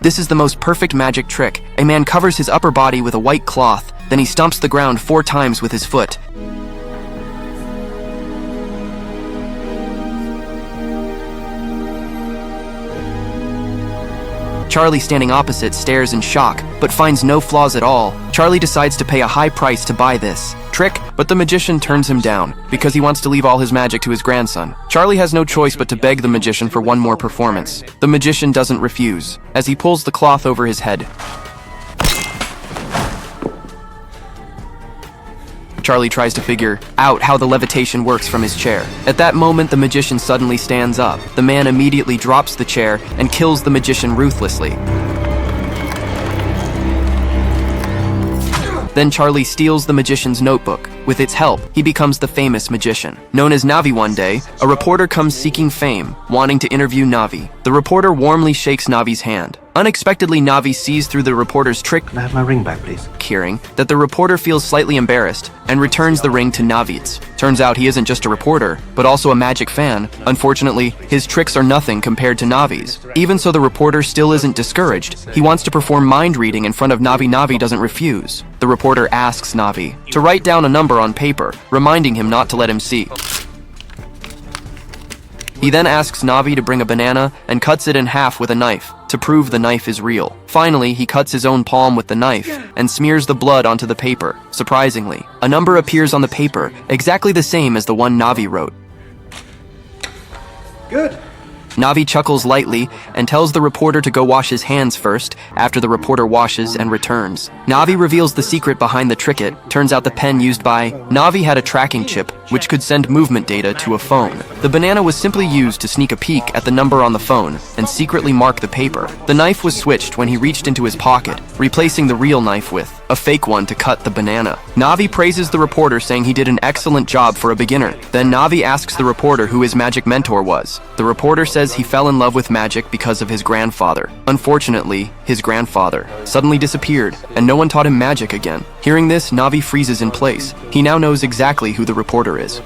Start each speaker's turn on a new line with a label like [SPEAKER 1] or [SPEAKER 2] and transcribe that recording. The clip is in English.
[SPEAKER 1] This is the most perfect magic trick. A man covers his upper body with a white cloth, then he stomps the ground 4 times with his foot. Charlie, standing opposite, stares in shock, but finds no flaws at all. Charlie decides to pay a high price to buy this trick, but the magician turns him down because he wants to leave all his magic to his grandson. Charlie has no choice but to beg the magician for one more performance. The magician doesn't refuse, as he pulls the cloth over his head. Charlie tries to figure out how the levitation works from his chair. At that moment, the magician suddenly stands up. The man immediately drops the chair and kills the magician ruthlessly. Then Charlie steals the magician's notebook. With its help, he becomes the famous magician. Known as Navi, one day, a reporter comes seeking fame, wanting to interview Navi. The reporter warmly shakes Navi's hand. Unexpectedly, Navi sees through the reporter's trick.
[SPEAKER 2] Can I have my ring back, please?
[SPEAKER 1] Hearing that the reporter feels slightly embarrassed and returns the ring to Navi's. Turns out he isn't just a reporter, but also a magic fan. Unfortunately, his tricks are nothing compared to Navi's. Even so, the reporter still isn't discouraged. He wants to perform mind reading in front of Navi. Navi doesn't refuse. The reporter asks Navi to write down a number on paper, reminding him not to let him see. He then asks Navi to bring a banana and cuts it in half with a knife to prove the knife is real. Finally, he cuts his own palm with the knife and smears the blood onto the paper. Surprisingly, a number appears on the paper, exactly the same as the one Navi wrote.
[SPEAKER 2] Good.
[SPEAKER 1] Navi chuckles lightly and tells the reporter to go wash his hands first, after the reporter washes and returns. Navi reveals the secret behind the trick. It turns out the pen used by Navi had a tracking chip, which could send movement data to a phone. The banana was simply used to sneak a peek at the number on the phone and secretly mark the paper. The knife was switched when he reached into his pocket, replacing the real knife with a fake one to cut the banana. Navi praises the reporter, saying he did an excellent job for a beginner. Then Navi asks the reporter who his magic mentor was. The reporter says he fell in love with magic because of his grandfather. Unfortunately, his grandfather suddenly disappeared, and no one taught him magic again. Hearing this, Navi freezes in place. He now knows exactly who the reporter is.